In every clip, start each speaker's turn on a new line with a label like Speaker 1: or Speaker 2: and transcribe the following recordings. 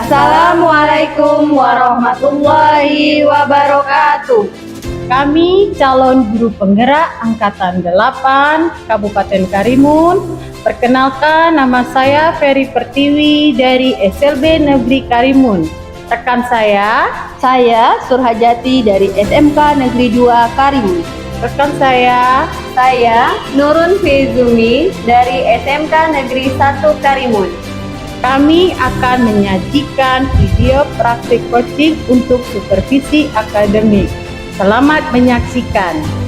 Speaker 1: Assalamualaikum warahmatullahi wabarakatuh.
Speaker 2: Kami calon guru penggerak Angkatan 8 Kabupaten Karimun. Perkenalkan, nama saya Ferry Pertiwi dari SLB Negeri Karimun. Rekan saya
Speaker 1: Surhajati dari SMK Negeri 2 Karimun.
Speaker 2: Rekan saya
Speaker 1: Nurun Fizumi dari SMK Negeri 1 Karimun.
Speaker 2: Kami akan menyajikan video praktik coaching untuk supervisi akademik. Selamat menyaksikan.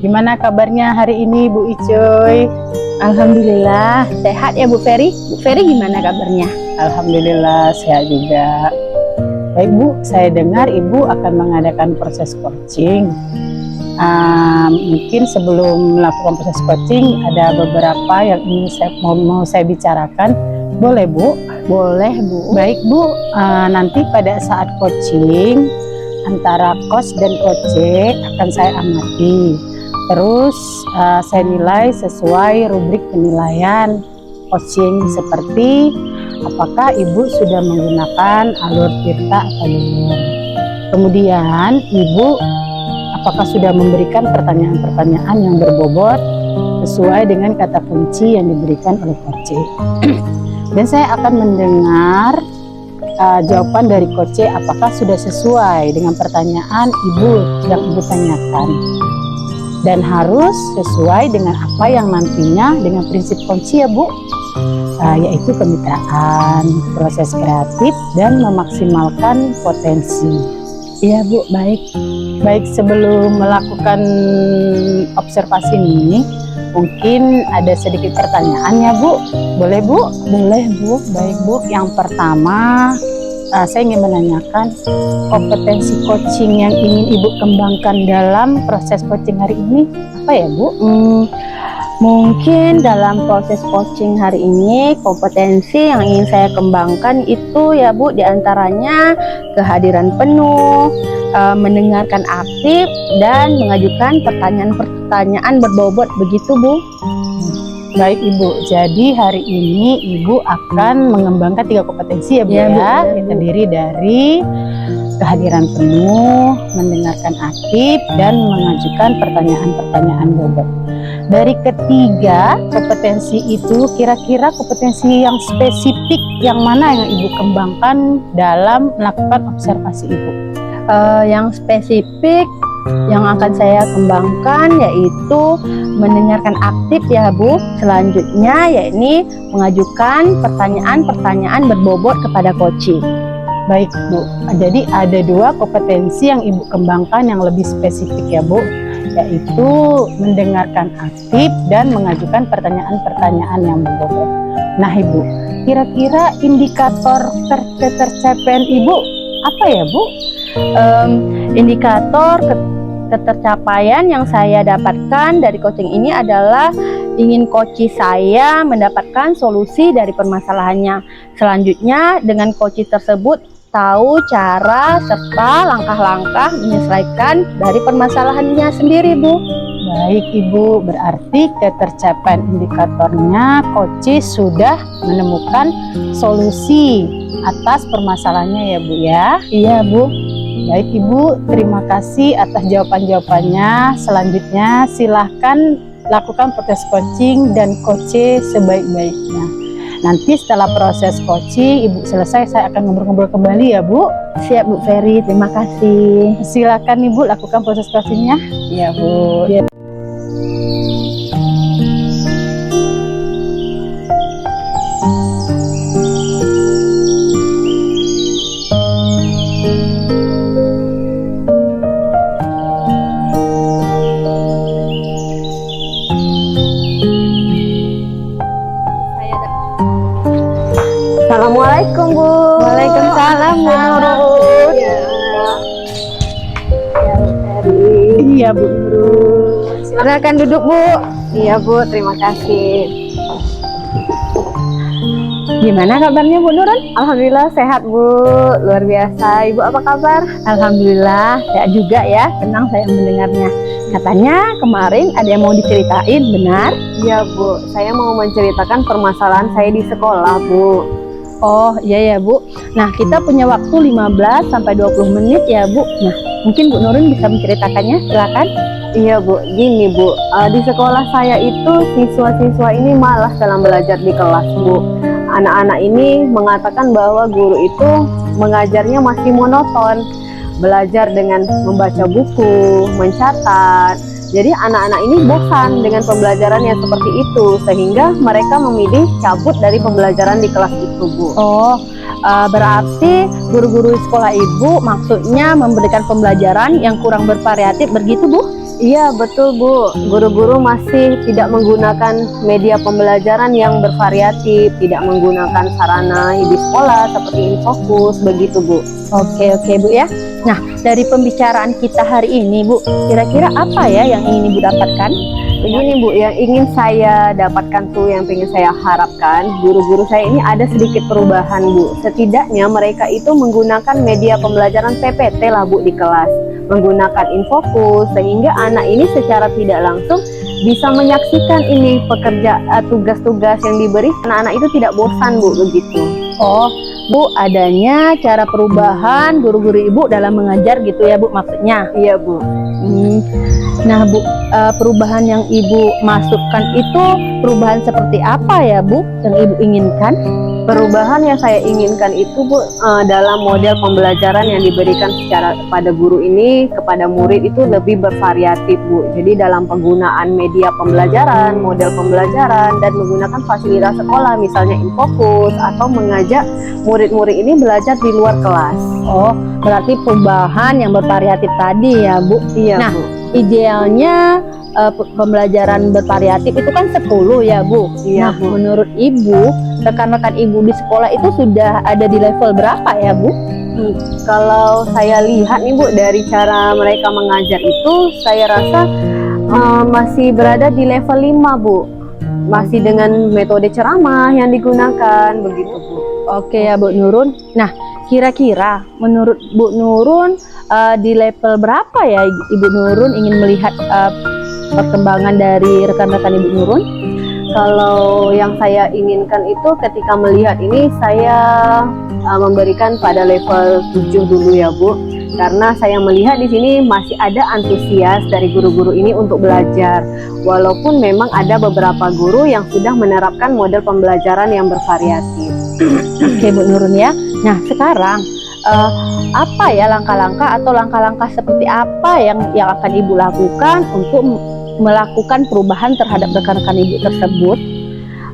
Speaker 2: Gimana kabarnya hari ini Bu Icoy?
Speaker 1: Alhamdulillah sehat ya Bu Ferry. Bu Ferry gimana kabarnya?
Speaker 2: Alhamdulillah sehat juga. Baik Bu, saya dengar Ibu akan mengadakan proses coaching. Mungkin sebelum melakukan proses coaching ada beberapa yang ingin mau saya bicarakan. Boleh Bu?
Speaker 1: Boleh Bu.
Speaker 2: Baik Bu, nanti pada saat coaching antara coach dan coach akan saya amati. Terus saya nilai sesuai rubrik penilaian coaching seperti apakah Ibu sudah menggunakan alur Tirta atau belum. Kemudian Ibu apakah sudah memberikan pertanyaan-pertanyaan yang berbobot sesuai dengan kata kunci yang diberikan oleh coach. Dan saya akan mendengar jawaban dari coach apakah sudah sesuai dengan pertanyaan Ibu yang Ibu tanyakan. Dan harus sesuai dengan apa yang nantinya dengan prinsip kunci ya Bu, yaitu kemitraan, proses kreatif, dan memaksimalkan potensi.
Speaker 1: Iya Bu, baik.
Speaker 2: Baik, sebelum melakukan observasi ini, mungkin ada sedikit pertanyaan ya Bu. Boleh Bu?
Speaker 1: Boleh Bu.
Speaker 2: Baik Bu, yang pertama saya ingin menanyakan kompetensi coaching yang ingin Ibu kembangkan dalam proses coaching hari ini apa ya Bu?
Speaker 1: Mungkin dalam proses coaching hari ini kompetensi yang ingin saya kembangkan itu ya Bu, diantaranya kehadiran penuh, mendengarkan aktif, dan mengajukan pertanyaan-pertanyaan berbobot, begitu Bu.
Speaker 2: Baik Ibu, jadi hari ini Ibu akan mengembangkan 3 kompetensi ya Bu ya, yang terdiri dari kehadiran penuh, mendengarkan aktif, dan mengajukan pertanyaan-pertanyaan bobot. Dari ketiga kompetensi itu, kira-kira kompetensi yang spesifik yang mana yang Ibu kembangkan dalam melakukan observasi Ibu?
Speaker 1: Yang spesifik yang akan saya kembangkan yaitu mendengarkan aktif ya Bu. Selanjutnya yakni mengajukan pertanyaan-pertanyaan berbobot kepada coaching.
Speaker 2: Baik Bu, jadi ada 2 kompetensi yang Ibu kembangkan yang lebih spesifik ya Bu, yaitu mendengarkan aktif dan mengajukan pertanyaan-pertanyaan yang berbobot. Nah Ibu, kira-kira indikator ketercapaian Ibu apa ya Bu?
Speaker 1: Indikator ketercapaian yang saya dapatkan dari coaching ini adalah ingin coach saya mendapatkan solusi dari permasalahannya. Selanjutnya dengan coach tersebut tahu cara serta langkah-langkah menyelesaikan dari permasalahannya sendiri, Bu.
Speaker 2: Baik Ibu, berarti ketercapaian indikatornya Koci sudah menemukan solusi atas permasalahannya ya Bu ya.
Speaker 1: Iya, Bu.
Speaker 2: Baik Ibu, terima kasih atas jawaban-jawabannya. Selanjutnya silahkan lakukan proses coaching dan Koci sebaik-baiknya. Nanti setelah proses coaching Ibu selesai, saya akan ngobrol-ngobrol kembali ya Bu.
Speaker 1: Siap, Bu Ferry. Terima kasih.
Speaker 2: Silakan Ibu lakukan proses coachingnya.
Speaker 1: Iya, Bu.
Speaker 3: Assalamualaikum Bu.
Speaker 1: Waalaikumsalam, Bu Nurun.
Speaker 2: Iya Bu Nurun.
Speaker 1: Silakan duduk, Bu.
Speaker 3: Iya Bu, terima kasih.
Speaker 1: Gimana kabarnya, Bu Nurun?
Speaker 3: Alhamdulillah sehat Bu, luar biasa. Ibu apa kabar?
Speaker 1: Alhamdulillah, sehat juga ya. Senang saya mendengarnya. Katanya kemarin ada yang mau diceritain, benar?
Speaker 3: Iya Bu, saya mau menceritakan permasalahan saya di sekolah Bu.
Speaker 1: Oh iya ya Bu. Nah kita punya waktu 15 sampai 20 menit ya Bu. Nah mungkin Bu Nurun bisa menceritakannya, silakan.
Speaker 3: Iya Bu, gini Bu, di sekolah saya itu siswa-siswa ini malas dalam belajar di kelas Bu. Anak-anak ini mengatakan bahwa guru itu mengajarnya masih monoton, belajar dengan membaca buku, mencatat. Jadi anak-anak ini bosan dengan pembelajaran yang seperti itu, sehingga mereka memilih cabut dari pembelajaran di kelas itu Bu.
Speaker 1: Oh berarti guru-guru sekolah Ibu maksudnya memberikan pembelajaran yang kurang bervariatif begitu Bu?
Speaker 3: Iya betul Bu, guru-guru masih tidak menggunakan media pembelajaran yang bervariatif, tidak menggunakan sarana di sekolah seperti Infokus begitu Bu.
Speaker 1: Oke Bu ya. Nah dari pembicaraan kita hari ini Bu, kira-kira apa ya yang ingin Ibu dapatkan?
Speaker 3: Begini Bu, yang ingin saya dapatkan tuh, yang ingin saya harapkan, guru-guru saya ini ada sedikit perubahan Bu. Setidaknya mereka itu menggunakan media pembelajaran PPT lah Bu di kelas, menggunakan Infokus, sehingga anak ini secara tidak langsung bisa menyaksikan ini tugas-tugas yang diberi. Anak-anak itu tidak bosan Bu begitu.
Speaker 1: Oh Bu, adanya cara perubahan guru-guru Ibu dalam mengajar gitu ya Bu maksudnya?
Speaker 3: Iya Bu.
Speaker 1: Nah Bu, perubahan yang Ibu masukkan itu perubahan seperti apa ya Bu yang Ibu inginkan?
Speaker 3: Perubahan yang saya inginkan itu Bu, dalam model pembelajaran yang diberikan secara pada guru ini kepada murid itu lebih bervariatif Bu. Jadi dalam penggunaan media pembelajaran, model pembelajaran, dan menggunakan fasilitas sekolah misalnya Infokus, atau mengajak murid-murid ini belajar di luar kelas.
Speaker 1: Oh, berarti perubahan yang bervariatif tadi ya Bu.
Speaker 3: Iya
Speaker 1: Nah,
Speaker 3: Bu.
Speaker 1: idealnya pembelajaran bervariatif itu kan 10 ya Bu.
Speaker 3: Iya,
Speaker 1: Nah
Speaker 3: Bu.
Speaker 1: menurut Ibu, rekan-rekan Ibu di sekolah itu sudah ada di level berapa ya Bu?
Speaker 3: Kalau saya lihat nih Bu, dari cara mereka mengajar itu saya rasa masih berada di level 5 Bu. Masih dengan metode ceramah yang digunakan begitu Bu.
Speaker 1: Oke ya Bu Nurun. Nah kira-kira menurut Bu Nurun di level berapa ya Ibu Nurun ingin melihat perkembangan dari rekan-rekan Ibu Nurun?
Speaker 3: Kalau yang saya inginkan itu ketika melihat ini saya memberikan pada level 7 dulu ya Bu. Karena saya melihat di sini masih ada antusias dari guru-guru ini untuk belajar. Walaupun memang ada beberapa guru yang sudah menerapkan model pembelajaran yang bervariatif.
Speaker 1: Oke Bu Nurun ya. Nah sekarang apa ya langkah-langkah atau langkah-langkah seperti apa yang akan Ibu lakukan untuk melakukan perubahan terhadap rekan-rekan Ibu tersebut?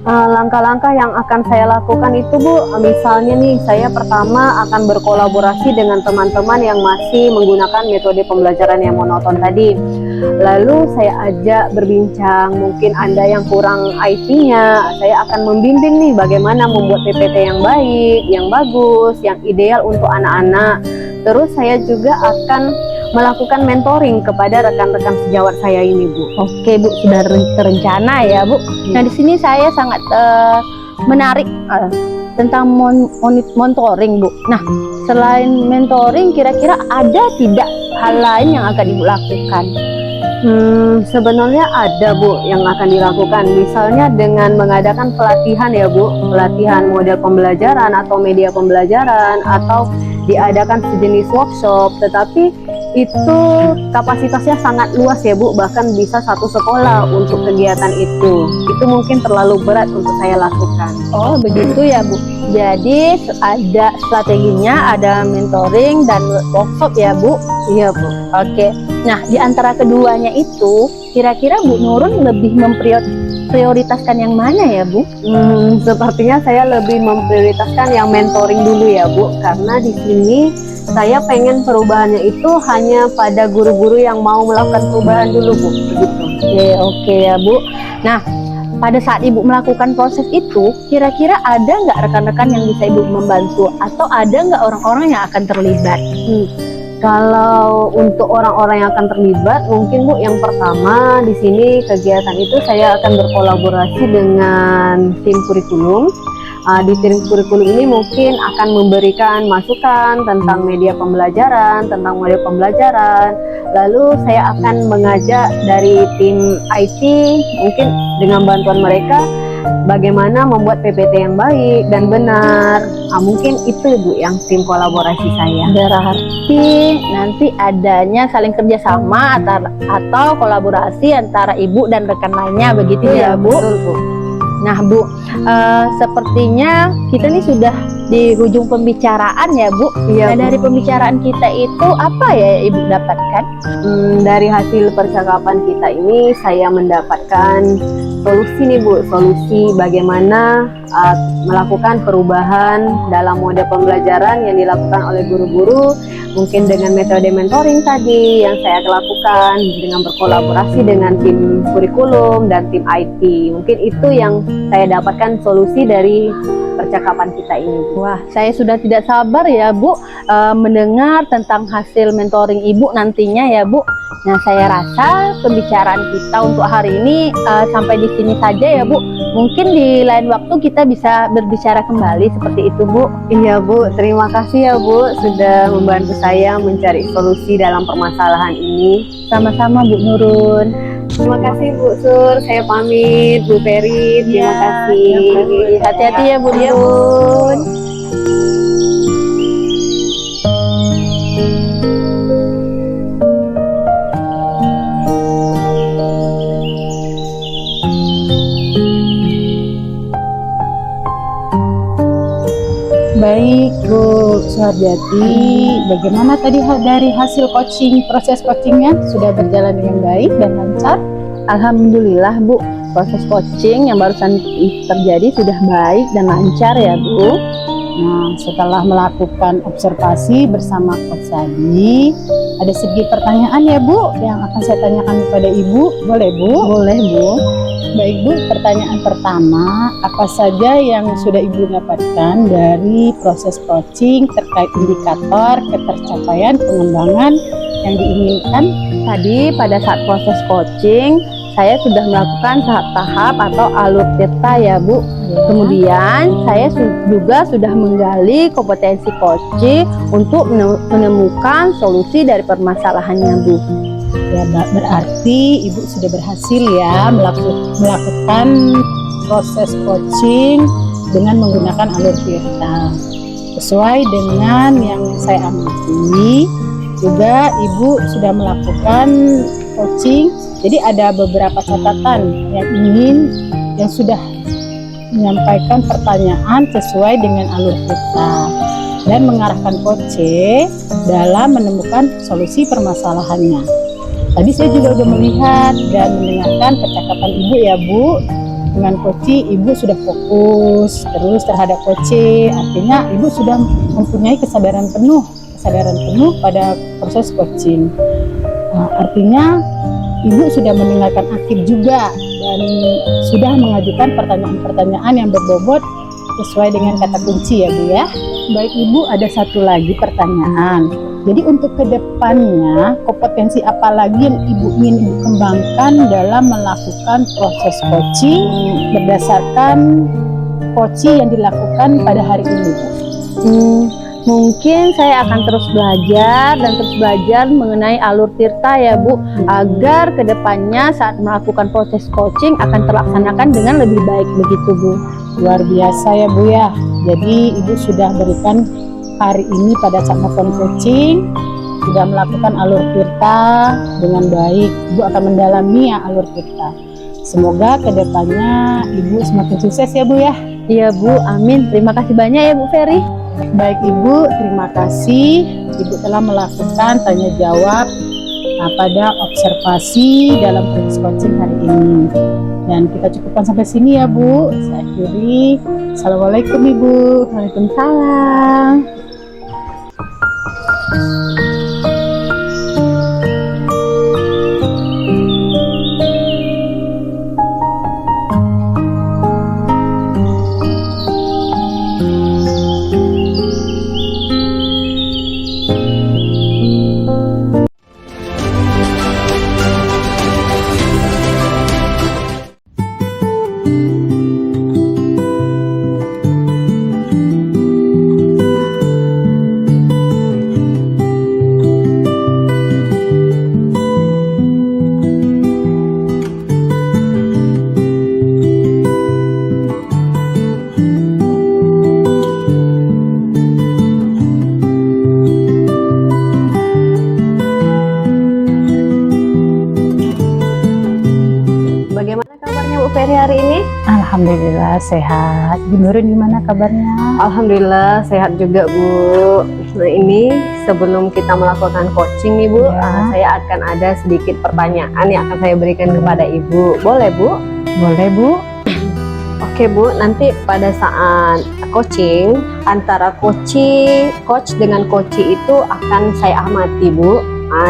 Speaker 3: Langkah-langkah yang akan saya lakukan itu Bu, misalnya nih saya pertama akan berkolaborasi dengan teman-teman yang masih menggunakan metode pembelajaran yang monoton tadi. Lalu saya ajak berbincang, mungkin Anda yang kurang IT-nya, saya akan membimbing nih bagaimana membuat PPT yang baik, yang bagus, yang ideal untuk anak-anak. Terus saya juga akan melakukan mentoring kepada rekan-rekan sejawat saya ini Bu.
Speaker 1: Oke Bu, sudah terencana ya Bu. Nah di sini saya sangat menarik tentang mentoring, Bu. Nah, selain mentoring, kira-kira ada tidak hal lain yang akan Ibu lakukan?
Speaker 3: Sebenarnya ada, Bu, yang akan dilakukan. Misalnya dengan mengadakan pelatihan ya, Bu, pelatihan model pembelajaran atau media pembelajaran, atau diadakan sejenis workshop. Tetapi itu kapasitasnya sangat luas ya, Bu, bahkan bisa satu sekolah untuk kegiatan itu. Itu mungkin terlalu berat untuk saya lakukan.
Speaker 1: Oh, begitu ya, Bu. Jadi ada strateginya, ada mentoring dan workshop ya, Bu.
Speaker 3: Iya, Bu.
Speaker 1: Oke. Nah, di antara keduanya itu, kira-kira Bu Nurun lebih memprioritaskan yang mana ya, Bu?
Speaker 3: Sepertinya saya lebih memprioritaskan yang mentoring dulu ya, Bu, karena di sini saya pengen perubahannya itu hanya pada guru-guru yang mau melakukan perubahan dulu, Bu. Begitu.
Speaker 1: Oke ya, Bu. Nah, pada saat Ibu melakukan proses itu, kira-kira ada nggak rekan-rekan yang bisa Ibu membantu, atau ada nggak orang-orang yang akan terlibat?
Speaker 3: Kalau untuk orang-orang yang akan terlibat, mungkin Bu, yang pertama di sini kegiatan itu saya akan berkolaborasi dengan tim kurikulum. Di tim kurikulum ini mungkin akan memberikan masukan tentang media pembelajaran, tentang model pembelajaran. Lalu saya akan mengajak dari tim IT, mungkin dengan bantuan mereka, bagaimana membuat PPT yang baik dan benar. Mungkin itu, Bu, yang tim kolaborasi saya.
Speaker 1: Berarti nanti adanya saling kerjasama atau kolaborasi antara Ibu dan rekan lainnya, begitu ya, Bu?
Speaker 3: Betul, Bu.
Speaker 1: Nah, Bu, sepertinya kita nih sudah di ujung pembicaraan ya, Bu.
Speaker 3: Iya,
Speaker 1: Nah, dari pembicaraan kita itu apa ya Ibu dapatkan?
Speaker 3: Dari hasil percakapan kita ini saya mendapatkan solusi nih, Bu, solusi bagaimana melakukan perubahan dalam mode pembelajaran yang dilakukan oleh guru-guru, mungkin dengan metode mentoring tadi yang saya lakukan, dengan berkolaborasi dengan tim kurikulum dan tim IT. Mungkin itu yang saya dapatkan solusi dari percakapan kita ini.
Speaker 1: Wah, saya sudah tidak sabar ya, Bu, mendengar tentang hasil mentoring Ibu nantinya ya, Bu. Nah, saya rasa pembicaraan kita untuk hari ini sampai di sini saja ya, Bu. Mungkin di lain waktu kita bisa berbicara kembali seperti itu, Bu.
Speaker 3: Iya, Bu, terima kasih ya, Bu, sudah membantu saya mencari solusi dalam permasalahan ini.
Speaker 1: Sama-sama, Bu Nurun.
Speaker 3: Terima kasih, Bu Sur. Saya pamit, Bu Peri. Terima kasih.
Speaker 1: Hati-hati ya, Bu Nurun.
Speaker 2: Baik, Bu Suharjati, bagaimana tadi dari hasil coaching, proses coachingnya sudah berjalan dengan baik dan lancar?
Speaker 1: Alhamdulillah, Bu, proses coaching yang barusan terjadi sudah baik dan lancar ya, Bu.
Speaker 2: Nah, setelah melakukan observasi bersama Coach tadi, ada segi pertanyaan ya, Bu, yang akan saya tanyakan kepada Ibu. Boleh, Bu?
Speaker 1: Boleh, Bu.
Speaker 2: Baik, Bu, pertanyaan pertama, apa saja yang sudah Ibu dapatkan dari proses coaching terkait indikator ketercapaian pengembangan yang diinginkan?
Speaker 1: Tadi pada saat proses coaching, saya sudah melakukan tahap-tahap atau alur cerita ya, Bu. Kemudian saya juga sudah menggali kompetensi coaching untuk menemukan solusi dari permasalahannya, Bu.
Speaker 2: Ya, berarti Ibu sudah berhasil ya melakukan proses coaching dengan menggunakan alur cerita. Sesuai dengan yang saya amati, juga Ibu sudah melakukan coaching. Jadi ada beberapa catatan yang sudah menyampaikan pertanyaan sesuai dengan alur cerita dan mengarahkan coach dalam menemukan solusi permasalahannya. Tadi saya juga sudah melihat dan mendengarkan percakapan Ibu ya, Bu. Dengan coach, Ibu sudah fokus terus terhadap coach. Artinya Ibu sudah mempunyai kesadaran penuh pada proses coaching. Artinya Ibu sudah mendengarkan aktif juga dan sudah mengajukan pertanyaan-pertanyaan yang berbobot sesuai dengan kata kunci ya, Bu ya. Baik, Ibu, ada satu lagi pertanyaan. Jadi untuk kedepannya, kompetensi apa lagi yang Ibu ingin Ibu kembangkan dalam melakukan proses coaching berdasarkan Koci yang dilakukan pada hari ini, Bu?
Speaker 1: Mungkin saya akan terus belajar dan terus belajar mengenai alur tirta ya Bu, agar kedepannya saat melakukan proses coaching akan terlaksanakan dengan lebih baik begitu Bu.
Speaker 2: Luar biasa ya Bu ya. Jadi Ibu sudah berikan hari ini pada saat melakukan coaching, sudah melakukan alur tirta dengan baik. Ibu akan mendalami ya alur tirta. Semoga kedepannya Ibu semakin sukses ya Bu ya.
Speaker 1: Iya Bu, amin. Terima kasih banyak ya Bu Ferry.
Speaker 2: Baik Ibu, terima kasih Ibu telah melakukan tanya jawab pada observasi dalam proses coaching hari ini. Dan kita cukupkan sampai sini ya Bu. Saya akhiri. Assalamualaikum Ibu.
Speaker 1: Waalaikumsalam.
Speaker 3: Bagaimana kabarnya Bu Ferry hari ini?
Speaker 2: Alhamdulillah sehat. Bu Nurun gimana kabarnya?
Speaker 3: Alhamdulillah sehat juga Bu. Nah ini sebelum kita melakukan coaching nih Bu,
Speaker 2: Ya.
Speaker 3: saya akan ada sedikit pertanyaan yang akan saya berikan kepada Ibu. Boleh Bu?
Speaker 2: Boleh Bu?
Speaker 3: Oke Bu, nanti pada saat coaching antara coach dengan coachee itu akan saya amati Bu.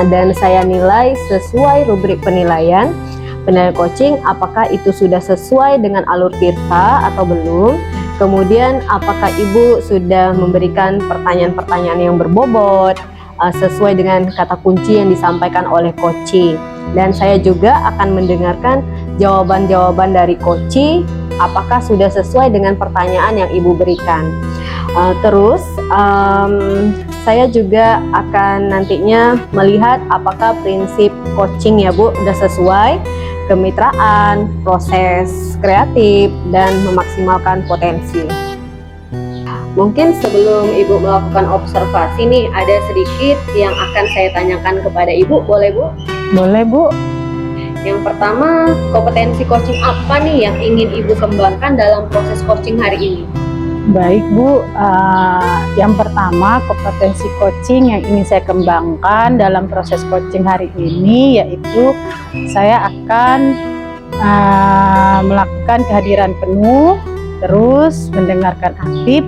Speaker 3: Dan saya nilai sesuai rubrik penilaian coaching, apakah itu sudah sesuai dengan alur tirta atau belum. Kemudian apakah Ibu sudah memberikan pertanyaan-pertanyaan yang berbobot sesuai dengan kata kunci yang disampaikan oleh coachee. Dan saya juga akan mendengarkan jawaban-jawaban dari coachee, apakah sudah sesuai dengan pertanyaan yang Ibu berikan. Terus saya juga akan nantinya melihat apakah prinsip coaching ya Bu udah sesuai, kemitraan, proses kreatif, dan memaksimalkan potensi. Mungkin sebelum Ibu melakukan observasi nih, ada sedikit yang akan saya tanyakan kepada Ibu, boleh Bu?
Speaker 2: Boleh Bu?
Speaker 3: Yang pertama, kompetensi coaching apa nih yang ingin Ibu kembangkan dalam proses coaching hari ini?
Speaker 2: Baik Bu, yang pertama kompetensi coaching yang ingin saya kembangkan dalam proses coaching hari ini yaitu saya akan melakukan kehadiran penuh, terus mendengarkan aktif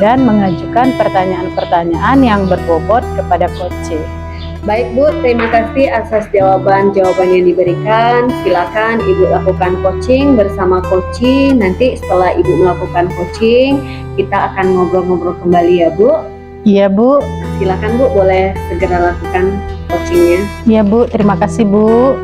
Speaker 2: dan mengajukan pertanyaan-pertanyaan yang berbobot kepada coachee.
Speaker 3: Baik Bu, terima kasih atas jawaban-jawaban yang diberikan. Silakan Ibu lakukan coaching bersama coachee. Nanti setelah Ibu melakukan coaching, kita akan ngobrol-ngobrol kembali ya Bu.
Speaker 2: Iya Bu.
Speaker 3: Silakan Bu, boleh segera lakukan coachingnya.
Speaker 2: Iya Bu, terima kasih Bu.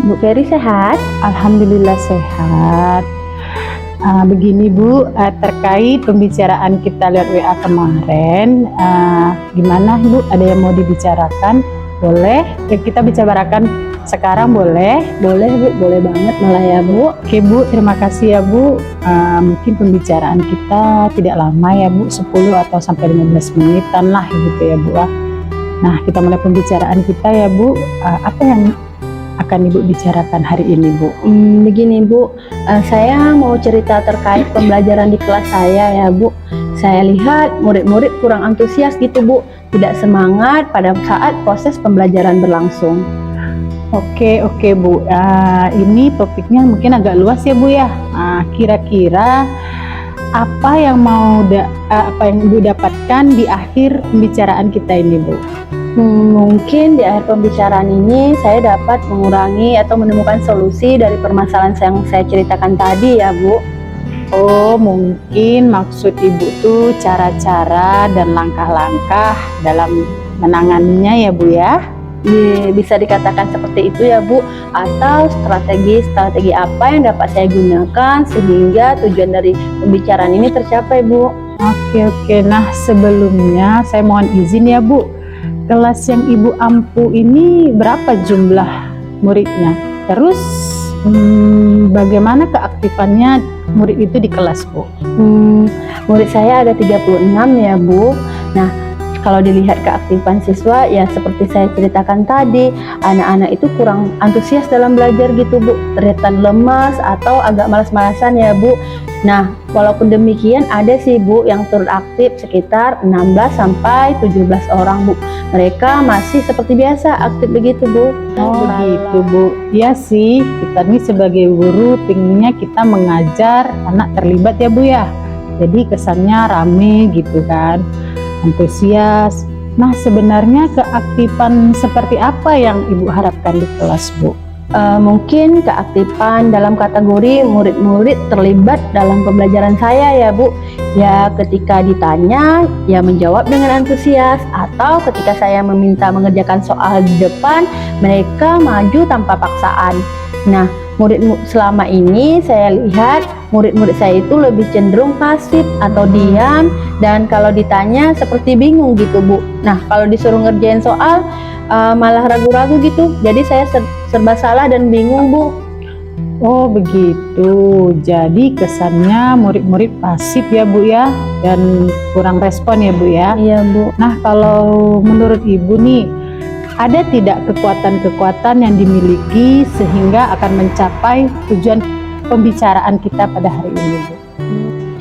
Speaker 1: Bu Ferry sehat?
Speaker 2: Alhamdulillah sehat. Begini Bu, terkait pembicaraan kita lewat WA kemarin, gimana Bu? Ada yang mau dibicarakan? Boleh? Kita bicarakan sekarang boleh?
Speaker 1: Boleh Bu, boleh banget malah ya Bu.
Speaker 2: Oke Bu, terima kasih ya Bu. Mungkin pembicaraan kita tidak lama ya Bu, 10 atau sampai 15 menitan lah gitu ya Bu. Nah, kita mulai pembicaraan kita ya Bu. Apa yang akan Ibu bicarakan hari ini, Bu?
Speaker 1: Begini Bu, saya mau cerita terkait pembelajaran di kelas saya ya Bu. Saya lihat murid-murid kurang antusias gitu Bu, tidak semangat pada saat proses pembelajaran berlangsung.
Speaker 2: Oke Bu, ini topiknya mungkin agak luas ya Bu ya. Kira-kira apa yang Ibu dapatkan di akhir pembicaraan kita ini, Bu?
Speaker 1: Mungkin di akhir pembicaraan ini saya dapat mengurangi atau menemukan solusi dari permasalahan yang saya ceritakan tadi ya Bu.
Speaker 2: Oh, mungkin maksud Ibu tuh cara-cara dan langkah-langkah dalam menanganinya ya Bu ya?
Speaker 1: Bisa dikatakan seperti itu ya Bu, atau strategi apa yang dapat saya gunakan sehingga tujuan dari pembicaraan ini tercapai Bu.
Speaker 2: Oke. Nah, sebelumnya saya mohon izin ya Bu, kelas yang Ibu ampu ini berapa jumlah muridnya? Terus bagaimana keaktifannya murid itu di kelas Bu?
Speaker 1: Murid saya ada 36 ya Bu. Nah, kalau dilihat keaktifan siswa ya seperti saya ceritakan tadi, anak-anak itu kurang antusias dalam belajar gitu Bu, terlihat lemas atau agak malas-malasan ya Bu. Nah, walaupun demikian ada sih Bu yang turut aktif sekitar 16 sampai 17 orang Bu. Mereka masih seperti biasa aktif begitu Bu.
Speaker 2: Oh begitu Bu. Ya sih, kita nih sebagai guru pinginnya kita mengajar anak terlibat ya Bu ya. Jadi kesannya rame gitu kan, antusias. Nah, sebenarnya keaktifan seperti apa yang Ibu harapkan di kelas Bu?
Speaker 1: Mungkin keaktifan dalam kategori murid-murid terlibat dalam pembelajaran saya ya Bu. Ya ketika ditanya ya menjawab dengan antusias, atau ketika saya meminta mengerjakan soal di depan mereka maju tanpa paksaan. Nah, selama ini saya lihat murid-murid saya itu lebih cenderung pasif atau diam, dan kalau ditanya seperti bingung gitu Bu. Nah, kalau disuruh ngerjain soal malah ragu-ragu gitu. Jadi saya serba salah dan bingung Bu.
Speaker 2: Oh begitu. Jadi kesannya murid-murid pasif ya Bu ya, dan kurang respon ya Bu ya.
Speaker 1: Iya Bu.
Speaker 2: Nah, kalau menurut Ibu nih, ada tidak kekuatan-kekuatan yang dimiliki sehingga akan mencapai tujuan pembicaraan kita pada hari ini Bu?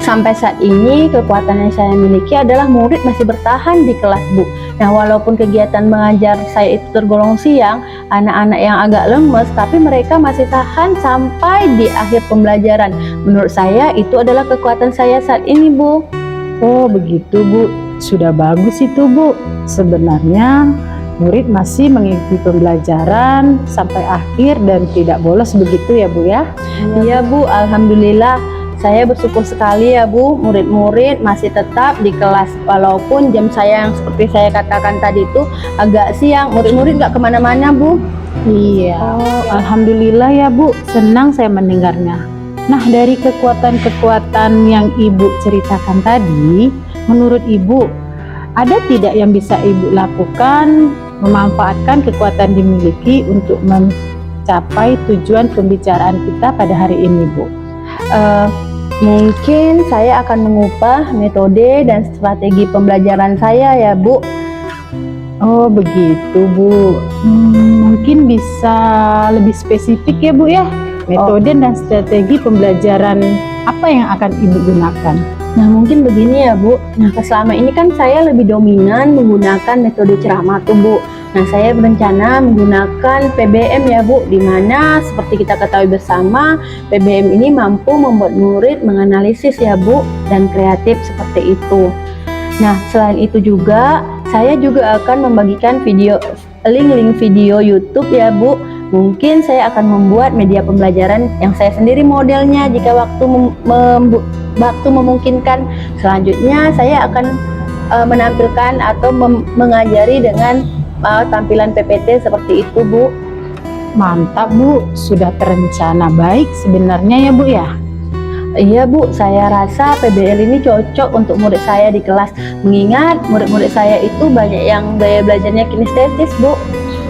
Speaker 1: Sampai saat ini kekuatan yang saya miliki adalah murid masih bertahan di kelas Bu. Nah, walaupun kegiatan mengajar saya itu tergolong siang, anak-anak yang agak lemes, tapi mereka masih tahan sampai di akhir pembelajaran. Menurut saya itu adalah kekuatan saya saat ini Bu.
Speaker 2: Oh begitu Bu, sudah bagus itu Bu. Sebenarnya murid masih mengikuti pembelajaran sampai akhir dan tidak bolos begitu ya Bu ya?
Speaker 1: Iya Bu, alhamdulillah. Saya bersyukur sekali ya Bu, murid-murid masih tetap di kelas. Walaupun jam saya yang seperti saya katakan tadi itu agak siang, murid-murid nggak kemana-mana Bu.
Speaker 2: Iya, alhamdulillah ya Bu, senang saya mendengarnya. Nah, dari kekuatan-kekuatan yang Ibu ceritakan tadi, menurut Ibu, ada tidak yang bisa Ibu lakukan memanfaatkan kekuatan dimiliki untuk mencapai tujuan pembicaraan kita pada hari ini Bu?
Speaker 1: Mungkin saya akan mengubah metode dan strategi pembelajaran saya ya Bu.
Speaker 2: Oh begitu Bu. Mungkin bisa lebih spesifik ya Bu ya, metode dan strategi pembelajaran apa yang akan Ibu gunakan?
Speaker 1: Nah mungkin begini ya Bu. Nah selama ini kan saya lebih dominan menggunakan metode ceramah tuh Bu. Nah saya berencana menggunakan PBM ya Bu, dimana seperti kita ketahui bersama PBM ini mampu membuat murid menganalisis ya Bu, dan kreatif seperti itu. Nah selain itu juga saya juga akan membagikan link-link video YouTube ya Bu. Mungkin saya akan membuat media pembelajaran yang saya sendiri modelnya jika waktu memungkinkan. Selanjutnya saya akan menampilkan atau mengajari dengan tampilan PPT seperti itu Bu.
Speaker 2: Mantap Bu, sudah terencana baik sebenarnya ya Bu ya.
Speaker 1: Iya Bu, saya rasa PBL ini cocok untuk murid saya di kelas, mengingat murid-murid saya itu banyak yang gaya belajarnya kinestesis Bu.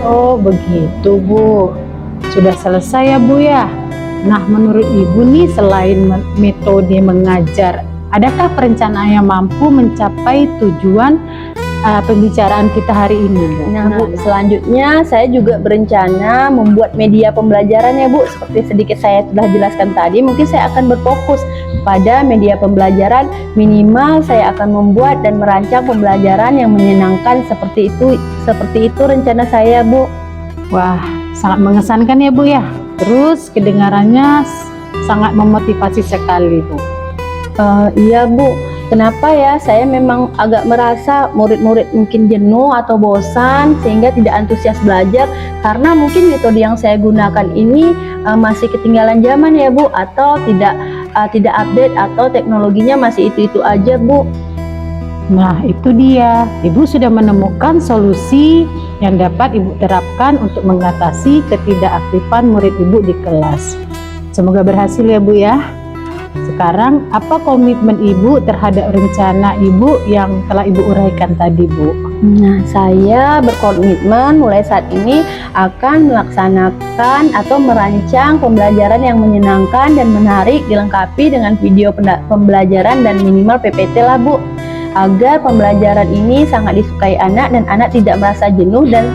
Speaker 2: Oh begitu Bu, sudah selesai ya Bu ya. Nah menurut Ibu nih, selain metode mengajar, adakah perencanaan yang mampu mencapai tujuan pembicaraan kita hari ini, Bu?
Speaker 1: Nah, Bu, selanjutnya saya juga berencana membuat media pembelajaran ya, Bu. Seperti sedikit saya sudah jelaskan tadi, mungkin saya akan berfokus pada media pembelajaran. Minimal saya akan membuat dan merancang pembelajaran yang menyenangkan seperti itu. Seperti itu rencana saya, Bu.
Speaker 2: Wah, sangat mengesankan ya, Bu ya. Terus kedengarannya sangat memotivasi sekali, Bu.
Speaker 1: Iya, Bu. Kenapa ya? Saya memang agak merasa murid-murid mungkin jenuh atau bosan sehingga tidak antusias belajar karena mungkin metode yang saya gunakan ini masih ketinggalan zaman ya, Bu, atau tidak update atau teknologinya masih itu-itu aja, Bu.
Speaker 2: Nah, itu dia. Ibu sudah menemukan solusi yang dapat Ibu terapkan untuk mengatasi ketidakaktifan murid Ibu di kelas. Semoga berhasil ya, Bu ya. Sekarang, apa komitmen Ibu terhadap rencana Ibu yang telah Ibu uraikan tadi, Bu?
Speaker 1: Nah, saya berkomitmen mulai saat ini akan melaksanakan atau merancang pembelajaran yang menyenangkan dan menarik dilengkapi dengan video pembelajaran dan minimal PPT lah, Bu. Agar pembelajaran ini sangat disukai anak dan anak tidak merasa jenuh dan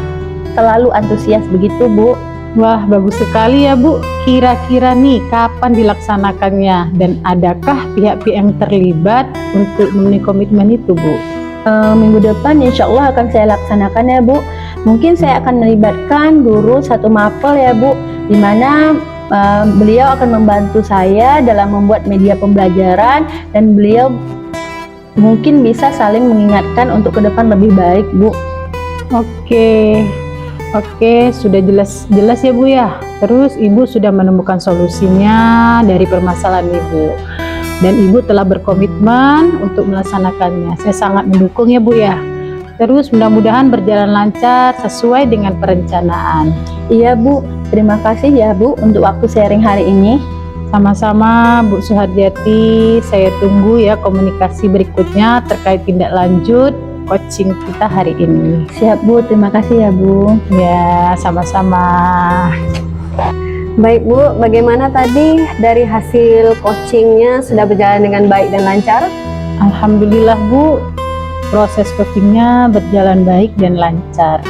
Speaker 1: selalu antusias begitu, Bu.
Speaker 2: Wah, bagus sekali ya, Bu. Kira-kira nih kapan dilaksanakannya dan adakah pihak-pihak yang terlibat untuk memenuhi komitmen itu, Bu?
Speaker 1: Minggu depan insya Allah akan saya laksanakan ya, Bu. Mungkin saya akan melibatkan guru satu mapel ya, Bu, di mana beliau akan membantu saya dalam membuat media pembelajaran dan beliau mungkin bisa saling mengingatkan untuk ke depan lebih baik, Bu.
Speaker 2: Oke, sudah jelas ya, Bu ya. Terus Ibu sudah menemukan solusinya dari permasalahan Ibu. Dan Ibu telah berkomitmen untuk melaksanakannya. Saya sangat mendukung ya, Bu ya. Terus mudah-mudahan berjalan lancar sesuai dengan perencanaan.
Speaker 1: Iya, Bu. Terima kasih ya, Bu, untuk waktu sharing hari ini.
Speaker 2: Sama-sama, Bu Suhardiati. Saya tunggu ya komunikasi berikutnya terkait tindak lanjut coaching kita hari ini.
Speaker 1: Siap, Bu. Terima kasih ya, Bu.
Speaker 2: Ya, sama-sama.
Speaker 3: Baik, Bu, bagaimana tadi dari hasil coachingnya sudah berjalan dengan baik dan lancar?
Speaker 2: Alhamdulillah, Bu. Proses coachingnya berjalan baik dan lancar.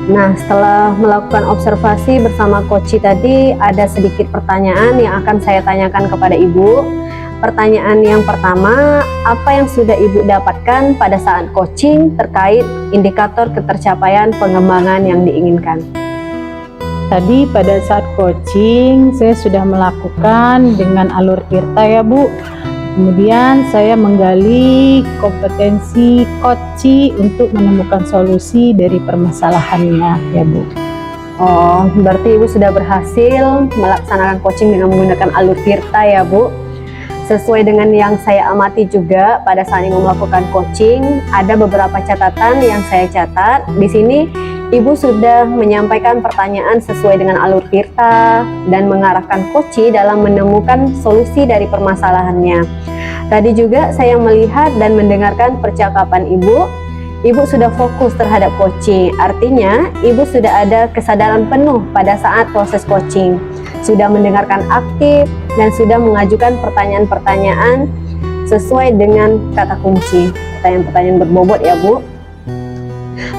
Speaker 3: Nah, setelah melakukan observasi bersama Koci tadi, ada sedikit pertanyaan yang akan saya tanyakan kepada Ibu. Pertanyaan yang pertama, apa yang sudah Ibu dapatkan pada saat coaching terkait indikator ketercapaian pengembangan yang diinginkan?
Speaker 2: Tadi pada saat coaching, saya sudah melakukan dengan alur tirta ya, Bu. Kemudian saya menggali kompetensi Koci untuk menemukan solusi dari permasalahannya ya, Bu.
Speaker 3: Oh, berarti Ibu sudah berhasil melaksanakan coaching dengan menggunakan alur tirta ya, Bu. Sesuai dengan yang saya amati juga pada saat Ibu melakukan coaching, ada beberapa catatan yang saya catat. Di sini Ibu sudah menyampaikan pertanyaan sesuai dengan alur tirta dan mengarahkan Koci dalam menemukan solusi dari permasalahannya. Tadi juga saya melihat dan mendengarkan percakapan Ibu. Ibu sudah fokus terhadap coaching, artinya Ibu sudah ada kesadaran penuh pada saat proses coaching. Sudah mendengarkan aktif dan sudah mengajukan pertanyaan-pertanyaan sesuai dengan kata kunci. Pertanyaan-pertanyaan berbobot ya, Bu.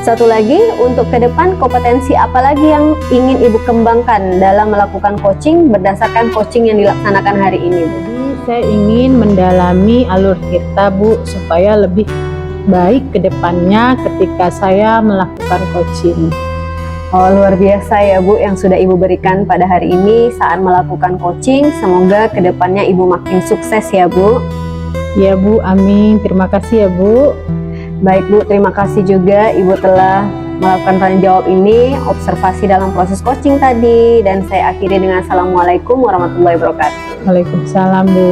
Speaker 3: Satu lagi, untuk ke depan kompetensi apa lagi yang ingin Ibu kembangkan dalam melakukan coaching berdasarkan coaching yang dilaksanakan hari ini, Bu?
Speaker 2: Jadi saya ingin mendalami alur tirta, Bu, supaya lebih baik ke depannya ketika saya melakukan coaching.
Speaker 3: Oh, luar biasa ya, Bu, yang sudah Ibu berikan pada hari ini saat melakukan coaching. Semoga kedepannya Ibu makin sukses ya, Bu.
Speaker 2: Ya, Bu, amin. Terima kasih ya, Bu.
Speaker 3: Baik, Bu, terima kasih juga Ibu telah melakukan tanya jawab ini, observasi dalam proses coaching tadi, dan saya akhiri dengan Assalamualaikum warahmatullahi wabarakatuh.
Speaker 2: Waalaikumsalam, Bu.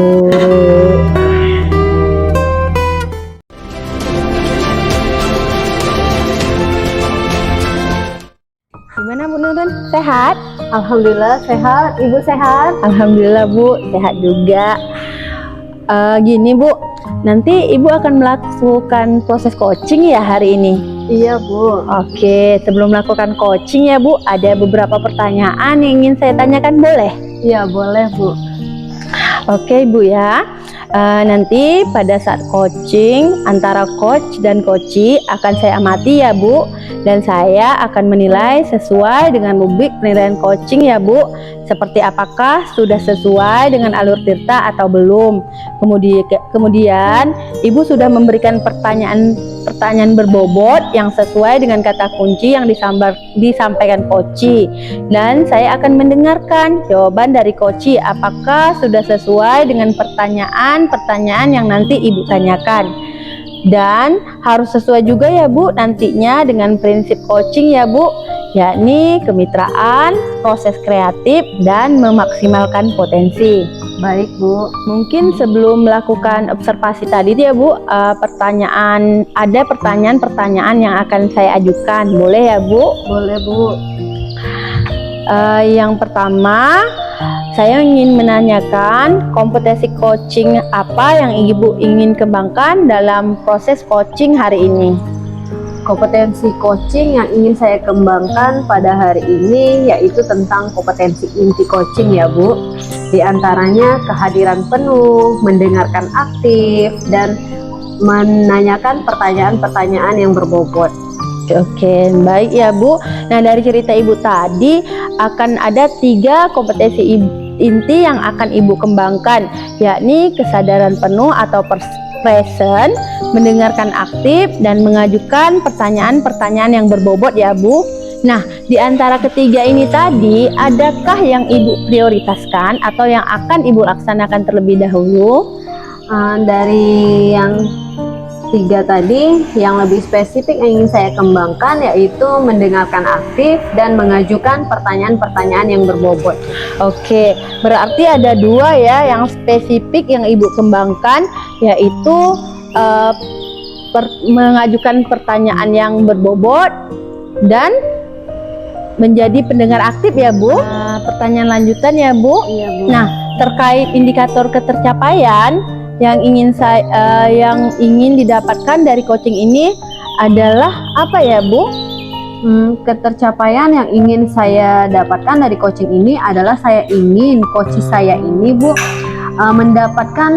Speaker 1: Gimana, Bu Nurun? Sehat?
Speaker 3: Alhamdulillah sehat. Ibu sehat?
Speaker 1: Alhamdulillah, Bu. Sehat juga. Gini, Bu. Nanti Ibu akan melakukan proses coaching ya hari ini?
Speaker 3: Iya, Bu.
Speaker 1: Oke, sebelum melakukan coaching ya, Bu, ada beberapa pertanyaan yang ingin saya tanyakan, boleh?
Speaker 3: Iya, boleh, Bu.
Speaker 1: Oke, Bu ya. Nanti pada saat coaching antara coach dan coachee akan saya amati ya Bu, dan saya akan menilai sesuai dengan rubrik penilaian coaching ya Bu, seperti apakah sudah sesuai dengan alur tirta atau belum. Kemudian Ibu sudah memberikan pertanyaan berbobot yang sesuai dengan kata kunci yang disampaikan coachee, dan saya akan mendengarkan jawaban dari coachee apakah sudah sesuai dengan pertanyaan yang nanti Ibu tanyakan. Dan harus sesuai juga ya Bu nantinya dengan prinsip coaching ya Bu, yakni kemitraan, proses kreatif, dan memaksimalkan potensi.
Speaker 3: Baik Bu.
Speaker 1: Mungkin sebelum melakukan observasi tadi ya Bu, ada pertanyaan-pertanyaan yang akan saya ajukan, boleh ya Bu?
Speaker 3: Boleh Bu.
Speaker 1: Yang pertama, saya ingin menanyakan kompetensi coaching apa yang Ibu ingin kembangkan dalam proses coaching hari ini?
Speaker 3: Kompetensi coaching yang ingin saya kembangkan pada hari ini yaitu tentang kompetensi inti coaching ya Bu. Di antaranya kehadiran penuh, mendengarkan aktif, dan menanyakan pertanyaan-pertanyaan yang berbobot.
Speaker 1: Oke, baik ya Bu. Nah, dari cerita Ibu tadi akan ada 3 kompetensi inti yang akan Ibu kembangkan, yakni kesadaran penuh atau present, mendengarkan aktif, dan mengajukan pertanyaan-pertanyaan yang berbobot ya Bu. Nah, di antara ketiga ini tadi, adakah yang Ibu prioritaskan atau yang akan Ibu laksanakan terlebih dahulu?
Speaker 3: Dari yang 3 tadi, yang lebih spesifik yang ingin saya kembangkan yaitu mendengarkan aktif dan mengajukan pertanyaan-pertanyaan yang berbobot.
Speaker 1: Oke, berarti ada 2 ya yang spesifik yang Ibu kembangkan, yaitu mengajukan pertanyaan yang berbobot dan menjadi pendengar aktif ya Bu. Pertanyaan lanjutan ya Bu.
Speaker 3: Iya Bu.
Speaker 1: Nah, terkait indikator ketercapaian yang ingin didapatkan dari coaching ini adalah apa ya Bu?
Speaker 3: Ketercapaian yang ingin saya dapatkan dari coaching ini adalah saya ingin coach saya ini Bu mendapatkan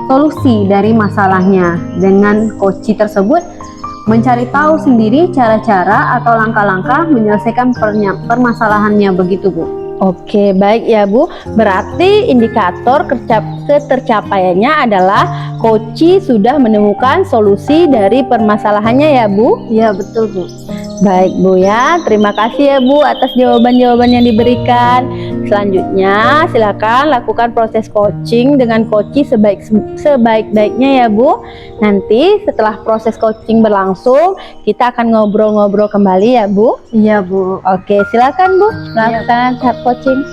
Speaker 3: solusi dari masalahnya. Dengan coach tersebut mencari tahu sendiri cara-cara atau langkah-langkah menyelesaikan permasalahannya, begitu Bu.
Speaker 1: Oke, baik ya Bu. Berarti indikator ketercapaiannya adalah coach sudah menemukan solusi dari permasalahannya ya Bu?
Speaker 3: Iya, betul Bu.
Speaker 1: Baik Bu ya, terima kasih ya Bu atas jawaban-jawaban yang diberikan. Selanjutnya silakan lakukan proses coaching dengan coach sebaik-baiknya ya Bu. Nanti setelah proses coaching berlangsung, kita akan ngobrol-ngobrol kembali ya Bu.
Speaker 3: Iya Bu.
Speaker 1: Oke, silakan Bu, lakukan tahap coaching.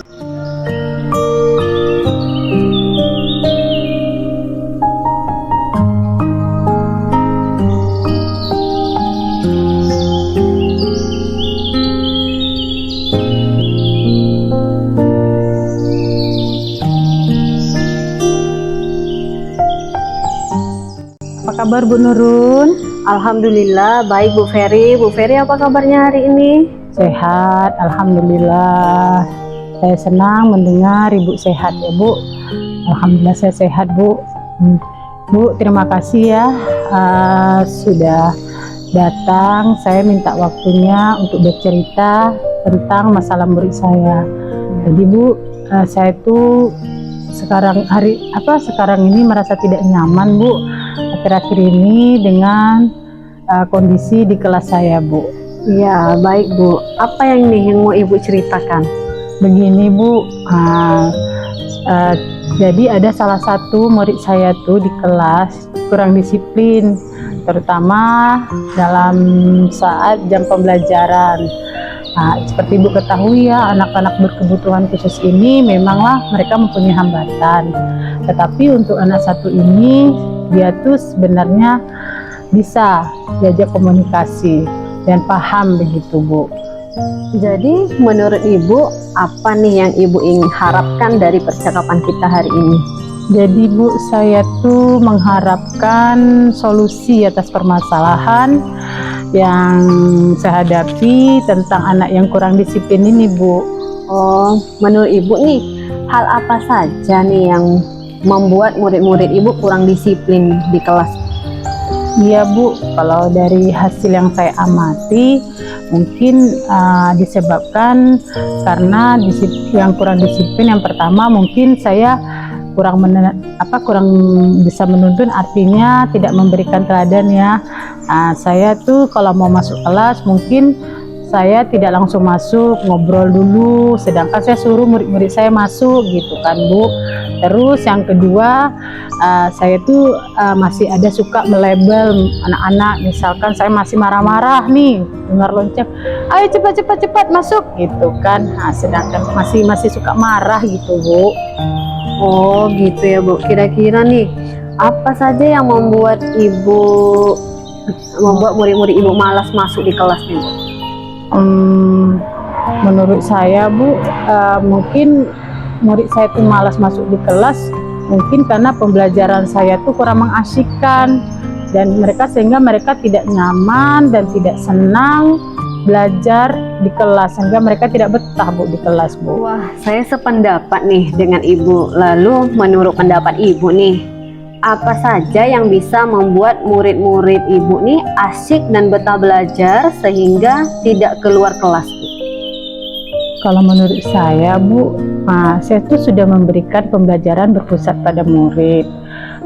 Speaker 2: Apa kabar Bu Nurun?
Speaker 3: Alhamdulillah baik Bu Ferry. Bu Ferry apa kabarnya hari ini?
Speaker 2: Sehat, alhamdulillah. Saya senang mendengar Ibu sehat ya Bu. Alhamdulillah saya sehat Bu. Bu, terima kasih ya sudah datang. Saya minta waktunya untuk bercerita tentang masalah murid saya. Jadi Bu, saya tuh sekarang ini merasa tidak nyaman Bu akhir-akhir ini dengan kondisi di kelas saya Bu.
Speaker 3: Iya baik Bu. Apa yang mau Ibu ceritakan?
Speaker 2: Begini Bu, jadi ada salah satu murid saya tuh di kelas kurang disiplin, terutama dalam saat jam pembelajaran. Seperti Ibu ketahui ya, anak-anak berkebutuhan khusus ini memanglah mereka mempunyai hambatan. Tetapi untuk anak satu ini, dia tuh sebenarnya bisa diajak komunikasi dan paham begitu Bu.
Speaker 3: Jadi menurut Ibu, apa nih yang Ibu ingin harapkan dari percakapan kita hari ini?
Speaker 2: Jadi Bu, saya tuh mengharapkan solusi atas permasalahan yang saya hadapi tentang anak yang kurang disiplin ini Bu.
Speaker 3: Oh, menurut Ibu nih, hal apa saja nih yang membuat murid-murid Ibu kurang disiplin di kelas?
Speaker 2: Iya Bu, kalau dari hasil yang saya amati mungkin disebabkan karena yang kurang disiplin. Yang pertama mungkin saya kurang bisa menuntun, artinya tidak memberikan teladan ya. Saya tuh kalau mau masuk kelas mungkin saya tidak langsung masuk, ngobrol dulu, sedangkan saya suruh murid-murid saya masuk gitu kan Bu. Terus yang kedua, saya tuh masih ada suka melabel anak-anak, misalkan saya masih marah-marah nih dengar lonceng, ayo cepat masuk gitu kan. Sedangkan masih suka marah gitu Bu.
Speaker 3: Oh gitu ya Bu. Kira-kira nih apa saja yang membuat murid-murid Ibu malas masuk di kelas nih Bu?
Speaker 2: Menurut saya Bu, mungkin murid saya tuh malas masuk di kelas mungkin karena pembelajaran saya tuh kurang mengasyikkan, dan sehingga mereka tidak nyaman dan tidak senang belajar di kelas, sehingga mereka tidak betah Bu di kelas Bu.
Speaker 3: Wah, saya sependapat nih dengan Ibu. Lalu menurut pendapat Ibu nih, apa saja yang bisa membuat murid-murid Ibu nih asyik dan betah belajar sehingga tidak keluar kelas Bu?
Speaker 2: Kalau menurut saya Bu, saya tuh sudah memberikan pembelajaran berpusat pada murid.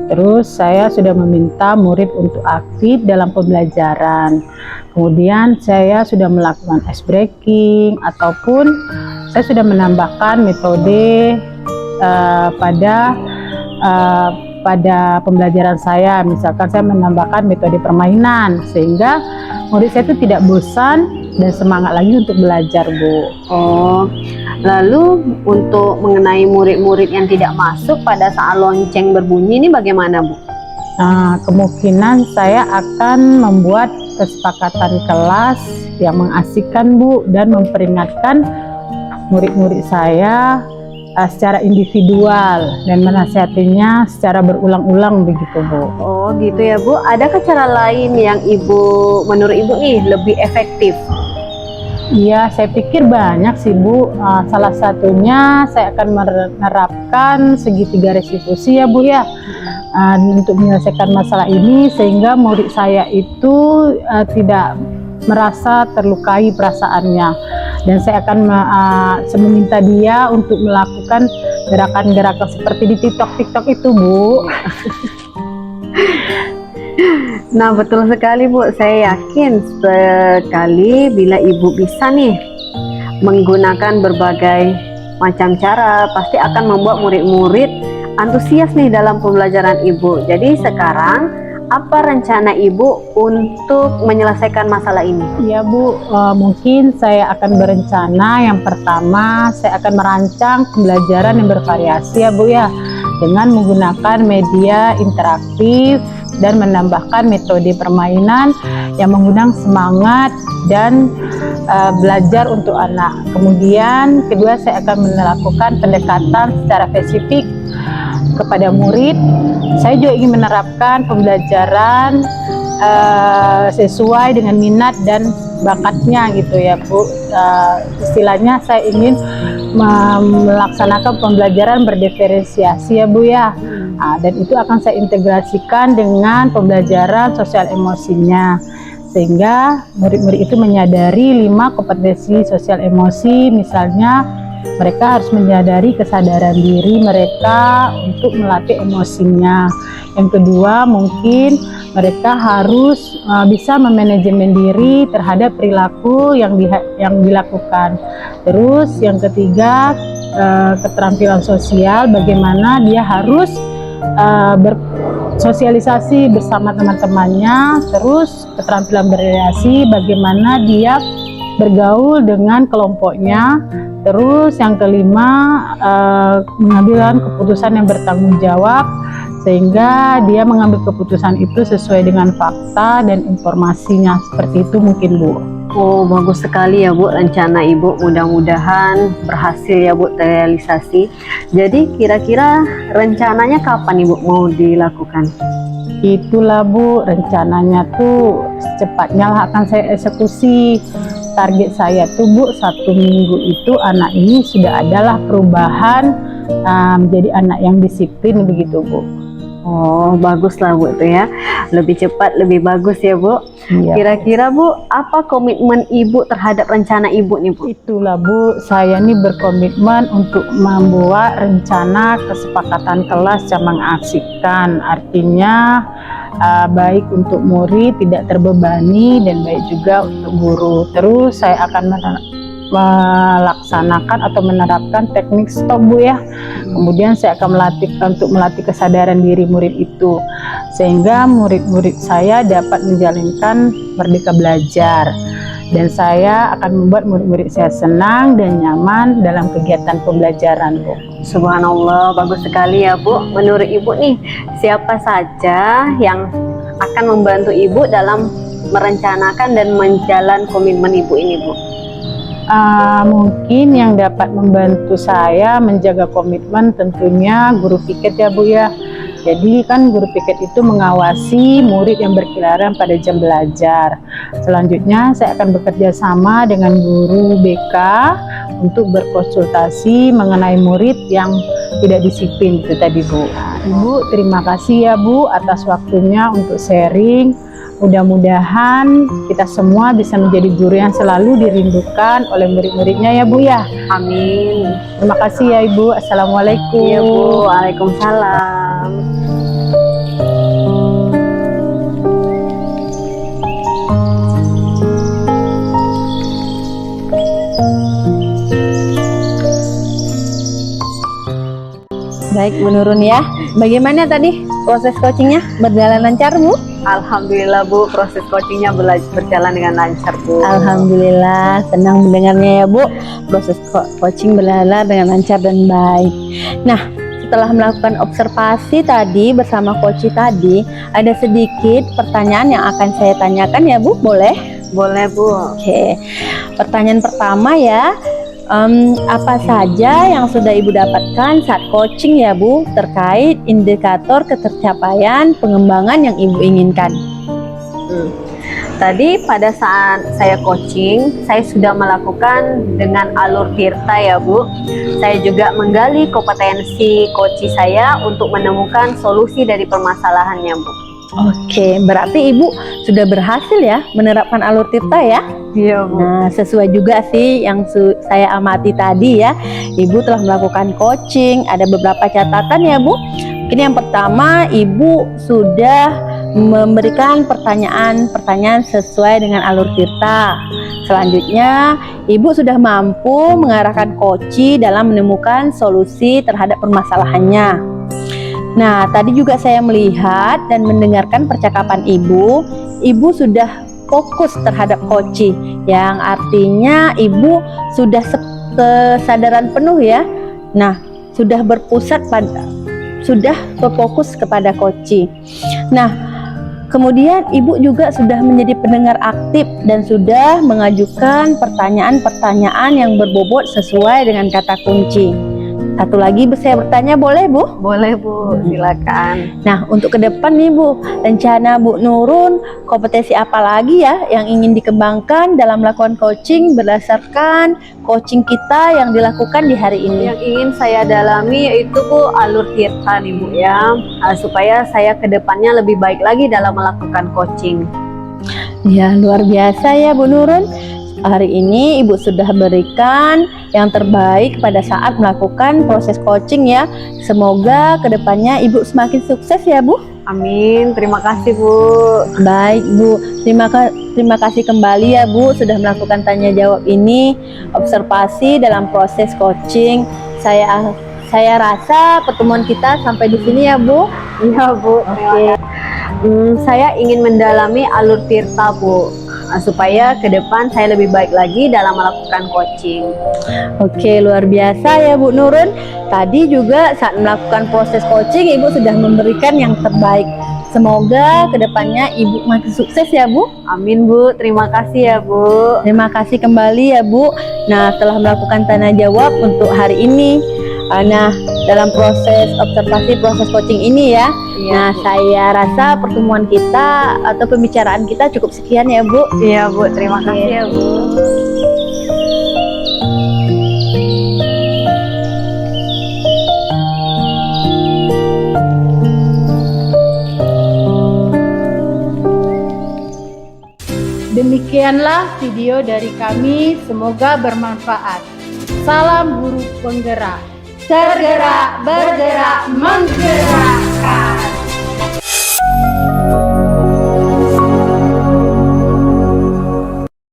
Speaker 2: Terus saya sudah meminta murid untuk aktif dalam pembelajaran. Kemudian saya sudah melakukan ice breaking, ataupun saya sudah menambahkan metode pada pembelajaran saya. Misalkan saya menambahkan metode permainan sehingga murid saya itu tidak bosan dan semangat lagi untuk belajar Bu.
Speaker 3: Oh, lalu untuk mengenai murid-murid yang tidak masuk pada saat lonceng berbunyi ini bagaimana Bu?
Speaker 2: Kemungkinan saya akan membuat kesepakatan kelas yang mengasihkan Bu, dan memperingatkan murid-murid saya secara individual dan menasihatinya secara berulang-ulang begitu Bu.
Speaker 3: Oh gitu ya Bu. Adakah cara lain yang menurut Ibu nih lebih efektif?
Speaker 2: Iya, saya pikir banyak sih Bu. Salah satunya saya akan menerapkan segitiga restitusi ya Bu ya, untuk menyelesaikan masalah ini sehingga murid saya itu tidak merasa terlukai perasaannya, dan saya akan meminta dia untuk melakukan gerakan-gerakan seperti di TikTok itu Bu.
Speaker 3: Nah betul sekali Bu, saya yakin sekali bila Ibu bisa nih menggunakan berbagai macam cara, pasti akan membuat murid-murid antusias nih dalam pembelajaran Ibu. Jadi sekarang apa rencana Ibu untuk menyelesaikan masalah ini?
Speaker 2: Iya Bu, mungkin saya akan berencana, yang pertama saya akan merancang pembelajaran yang bervariasi ya Bu ya, dengan menggunakan media interaktif dan menambahkan metode permainan yang mengundang semangat dan belajar untuk anak. Kemudian kedua, saya akan melakukan pendekatan secara spesifik kepada murid. Saya juga ingin menerapkan pembelajaran sesuai dengan minat dan bakatnya gitu ya Bu. Istilahnya saya ingin melaksanakan pembelajaran berdiferensiasi ya Bu ya. Dan itu akan saya integrasikan dengan pembelajaran sosial emosinya, sehingga murid-murid itu menyadari 5 kompetensi sosial emosi. Misalnya mereka harus menyadari kesadaran diri mereka untuk melatih emosinya. Yang kedua, mungkin mereka harus bisa memanajemen diri terhadap perilaku yang dilakukan. Terus yang ketiga, keterampilan sosial, bagaimana dia harus bersosialisasi bersama teman-temannya. Terus keterampilan berrelasi, bagaimana dia bergaul dengan kelompoknya. Terus yang kelima, mengambil keputusan yang bertanggung jawab, sehingga dia mengambil keputusan itu sesuai dengan fakta dan informasinya. Seperti itu mungkin Bu.
Speaker 3: Oh bagus sekali ya Bu rencana Ibu, mudah-mudahan berhasil ya Bu terrealisasi. Jadi kira-kira rencananya kapan Ibu mau dilakukan?
Speaker 2: Itulah Bu, rencananya tuh secepatnya lah akan saya eksekusi. target saya tuh Bu, 1 minggu itu anak ini sudah adalah perubahan menjadi anak yang disiplin begitu Bu.
Speaker 3: Oh, bagus lah Bu itu ya. Lebih cepat, lebih bagus ya Bu.
Speaker 2: Iya.
Speaker 3: Kira-kira Bu, apa komitmen Ibu terhadap rencana Ibu nih Bu?
Speaker 2: Itulah Bu, saya nih berkomitmen untuk membuat rencana kesepakatan kelas yang mengasihkan. Artinya baik untuk murid tidak terbebani dan baik juga untuk guru. Terus saya akan melaksanakan atau menerapkan teknik stop Bu ya. Kemudian saya akan melatih kesadaran diri murid itu sehingga murid-murid saya dapat menjalankan merdeka belajar, dan saya akan membuat murid-murid saya senang dan nyaman dalam kegiatan pembelajaran Bu.
Speaker 3: Subhanallah, bagus sekali ya Bu. Menurut Ibu nih, siapa saja yang akan membantu Ibu dalam merencanakan dan menjalan komitmen Ibu ini Bu?
Speaker 2: Mungkin yang dapat membantu saya menjaga komitmen tentunya guru piket ya Bu ya. Jadi kan guru piket itu mengawasi murid yang berkeliaran pada jam belajar. Selanjutnya saya akan bekerja sama dengan guru BK untuk berkonsultasi mengenai murid yang tidak disiplin itu tadi Bu. Ibu terima kasih ya Bu atas waktunya untuk sharing. Mudah-mudahan kita semua bisa menjadi guru yang selalu dirindukan oleh murid-muridnya ya Bu ya.
Speaker 3: Amin.
Speaker 2: Terima kasih ya Ibu. Assalamualaikum.
Speaker 3: Iya Bu, waalaikumsalam.
Speaker 1: Baik Bu Nurun ya. Bagaimana tadi proses coachingnya? Berjalan lancar Bu?
Speaker 3: Alhamdulillah Bu, proses coachingnya berjalan dengan lancar Bu.
Speaker 1: Alhamdulillah, senang mendengarnya ya Bu. Proses coaching berjalan dengan lancar dan baik. Nah, setelah melakukan observasi tadi bersama coach tadi, ada sedikit pertanyaan yang akan saya tanyakan ya Bu, boleh?
Speaker 3: Boleh Bu.
Speaker 1: Oke, pertanyaan pertama ya. Apa saja yang sudah Ibu dapatkan saat coaching ya Bu, terkait indikator ketercapaian pengembangan yang Ibu inginkan?
Speaker 3: Tadi pada saat saya coaching, saya sudah melakukan dengan alur Tirta ya Bu. Saya juga menggali kompetensi coach saya untuk menemukan solusi dari permasalahannya Bu.
Speaker 1: Oke, berarti Ibu sudah berhasil ya menerapkan alur Tirta ya?
Speaker 3: Iya Bu.
Speaker 1: Nah, sesuai juga sih yang saya amati tadi ya. Ibu telah melakukan coaching, ada beberapa catatan ya Bu. Mungkin yang pertama, Ibu sudah memberikan pertanyaan-pertanyaan sesuai dengan alur Tirta. Selanjutnya, Ibu sudah mampu mengarahkan coach dalam menemukan solusi terhadap permasalahannya. Nah, tadi juga saya melihat dan mendengarkan percakapan Ibu. Ibu sudah fokus terhadap coach, yang artinya Ibu sudah kesadaran penuh ya. Nah, sudah berfokus kepada coach. Nah, kemudian Ibu juga sudah menjadi pendengar aktif dan sudah mengajukan pertanyaan-pertanyaan yang berbobot sesuai dengan kata kunci. Satu lagi saya bertanya, boleh Bu?
Speaker 3: Boleh Bu, silakan.
Speaker 1: Nah, untuk ke depan nih Bu, rencana Bu Nurun, kompetensi apa lagi ya yang ingin dikembangkan dalam melakukan coaching berdasarkan coaching kita yang dilakukan di hari ini?
Speaker 3: Yang ingin saya dalami yaitu Bu, alur Tirta nih Bu ya, supaya saya ke depannya lebih baik lagi dalam melakukan coaching.
Speaker 1: Ya, luar biasa ya Bu Nurun. Hari ini Ibu sudah berikan yang terbaik pada saat melakukan proses coaching ya. Semoga kedepannya Ibu semakin sukses ya Bu.
Speaker 3: Amin, terima kasih Bu.
Speaker 1: Baik Bu, terima kasih kembali ya Bu sudah melakukan tanya jawab ini, observasi dalam proses coaching. Saya rasa pertemuan kita sampai di sini ya Bu.
Speaker 3: Iya Bu.
Speaker 1: Oke.
Speaker 3: Saya ingin mendalami alur Tirta Bu, supaya ke depan saya lebih baik lagi dalam melakukan coaching.
Speaker 1: Oke, luar biasa ya Bu Nurun. Tadi juga saat melakukan proses coaching Ibu sudah memberikan yang terbaik. Semoga kedepannya Ibu makin sukses ya Bu.
Speaker 3: Amin Bu, terima kasih ya Bu.
Speaker 1: Terima kasih kembali ya Bu. Nah, telah melakukan tanya jawab untuk hari ini. Nah, dalam proses observasi, proses coaching ini ya. Nah, saya rasa pertemuan kita atau pembicaraan kita cukup sekian ya, Bu.
Speaker 3: Iya Bu, terima kasih ya Bu.
Speaker 2: Demikianlah video dari kami, semoga bermanfaat. Salam guru penggerak.
Speaker 1: Tergerak, bergerak, menggerak.